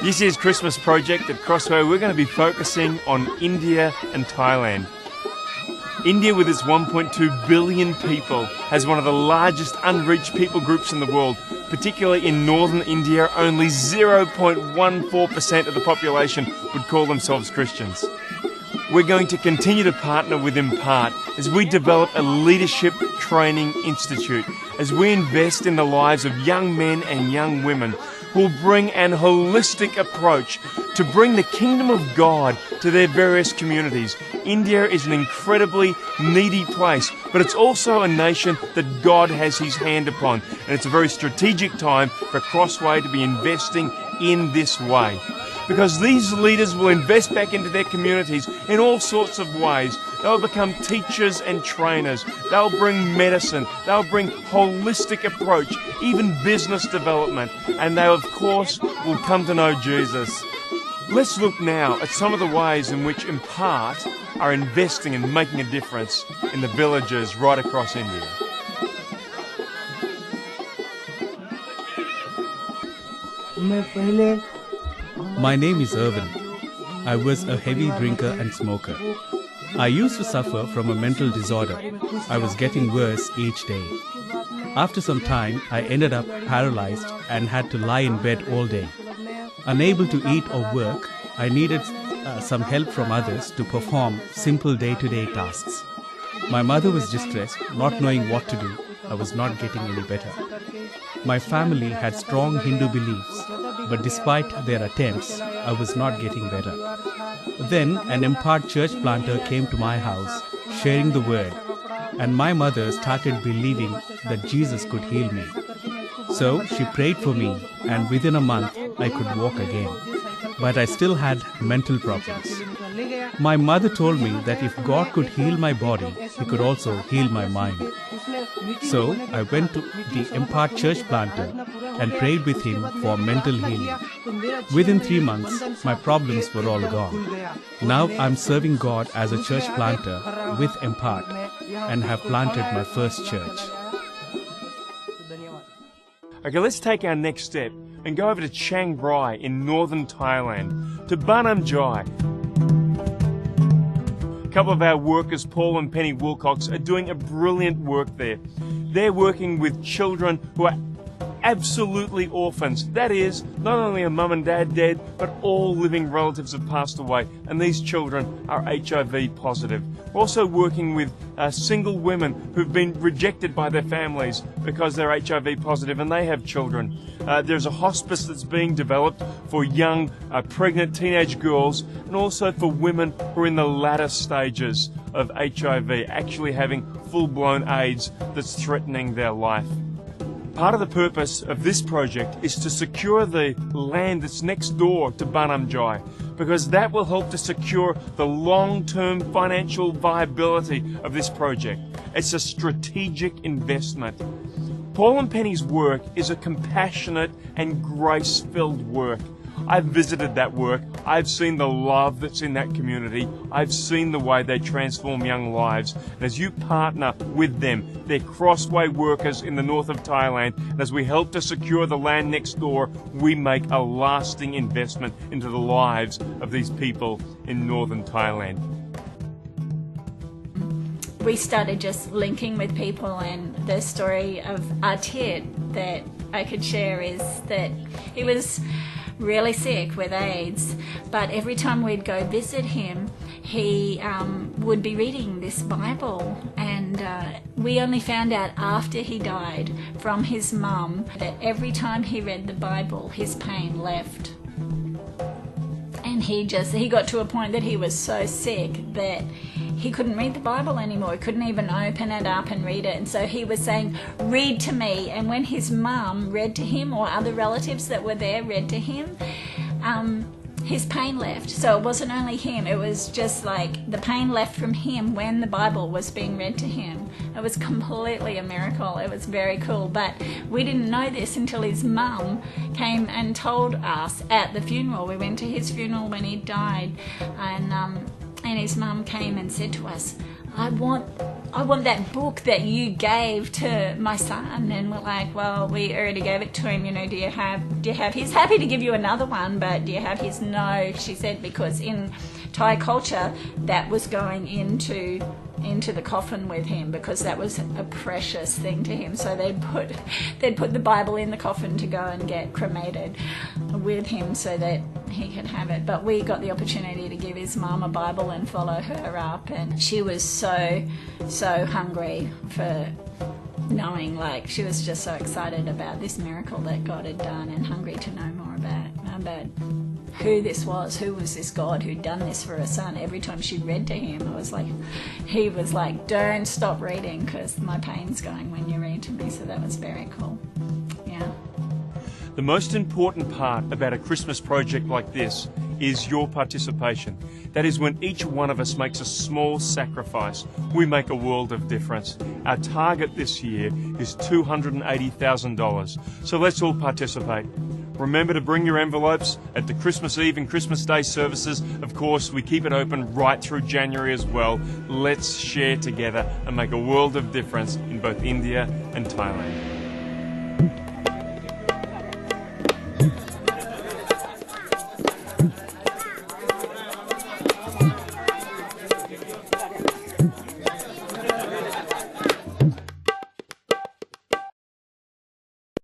This year's Christmas project at Crossway, we're going to be focusing on India and Thailand. India, with its 1.2 billion people, has one of the largest unreached people groups in the world. Particularly in northern India, only 0.14% of the population would call themselves Christians. We're going to continue to partner with Impart as we develop a leadership training institute, as we invest in the lives of young men and young women who will bring an holistic approach to bring the kingdom of God to their various communities. India is an incredibly needy place, but it's also a nation that God has His hand upon, and it's a very strategic time for Crossway to be investing in this way. Because these leaders will invest back into their communities in all sorts of ways. They'll become teachers and trainers. They'll bring medicine. They'll bring holistic approach, even business development. And they, of course, will come to know Jesus. Let's look now at some of the ways in which Impart are investing and making a difference in the villages right across India. My name is Irvin. I was a heavy drinker and smoker. I used to suffer from a mental disorder. I was getting worse each day. After some time, I ended up paralyzed and had to lie in bed all day. Unable to eat or work, I needed some help from others to perform simple day-to-day tasks. My mother was distressed, not knowing what to do. I was not getting any better. My family had strong Hindu beliefs, but despite their attempts, I was not getting better. Then an Impart church planter came to my house, sharing the word, and my mother started believing that Jesus could heal me. So she prayed for me, and within a month, I could walk again. But I still had mental problems. My mother told me that if God could heal my body, He could also heal my mind. So I went to the Impart church planter and prayed with him for mental healing. Within 3 months, my problems were all gone. Now I'm serving God as a church planter with Impart and have planted my first church. Okay, let's take our next step and go over to Chiang Rai in northern Thailand, to Banam Jai. A couple of our workers, Paul and Penny Wilcox, are doing a brilliant work there. They're working with children who are absolutely orphans. That is, not only are mum and dad dead, but all living relatives have passed away, and these children are HIV positive. We're also working with single women who've been rejected by their families because they're HIV positive and they have children. There's a hospice that's being developed for young, pregnant teenage girls, and also for women who are in the latter stages of HIV, actually having full-blown AIDS that's threatening their life. Part of the purpose of this project is to secure the land that's next door to Banam Jai, because that will help to secure the long-term financial viability of this project. It's a strategic investment. Paul and Penny's work is a compassionate and grace-filled work. I've visited that work. I've seen the love that's in that community. I've seen the way they transform young lives. And as you partner with them, they're Crossway workers in the north of Thailand, and as we help to secure the land next door, we make a lasting investment into the lives of these people in northern Thailand. We started just linking with people, and the story of Artit that I could share is that he was really sick with AIDS, but every time we'd go visit him, he would be reading this Bible, and we only found out after he died from his mum that every time he read the Bible, his pain left. And he got to a point that he was so sick that he couldn't read the Bible anymore. He couldn't even open it up and read it. And so he was saying, read to me. And when his mum read to him, or other relatives that were there read to him, his pain left. So it wasn't only him, it was just like the pain left from him when the Bible was being read to him. It was completely a miracle. It was very cool. But we didn't know this until his mum came and told us at the funeral. We went to his funeral when he died, and his mum came and said to us, I want I want that book that you gave to my son. And we're like, well, we already gave it to him. You know, do you have, he's happy to give you another one, but do you have his? No, she said, because in Thai culture, that was going into the coffin with him, because that was a precious thing to him. So they'd put the Bible in the coffin to go and get cremated with him so that he could have it. But we got the opportunity to give his mum a Bible and follow her up, and she was so hungry for knowing, like, she was just so excited about this miracle that God had done, and hungry to know more about who this was, who was this God who'd done this for her son. Every time she read to him, he was like, don't stop reading because my pain's going when you read to me. So that was very cool. Yeah. The most important part about a Christmas project like this is your participation. That is, when each one of us makes a small sacrifice, we make a world of difference. Our target this year is $280,000. So let's all participate. Remember to bring your envelopes at the Christmas Eve and Christmas Day services. Of course, we keep it open right through January as well. Let's share together and make a world of difference in both India and Thailand.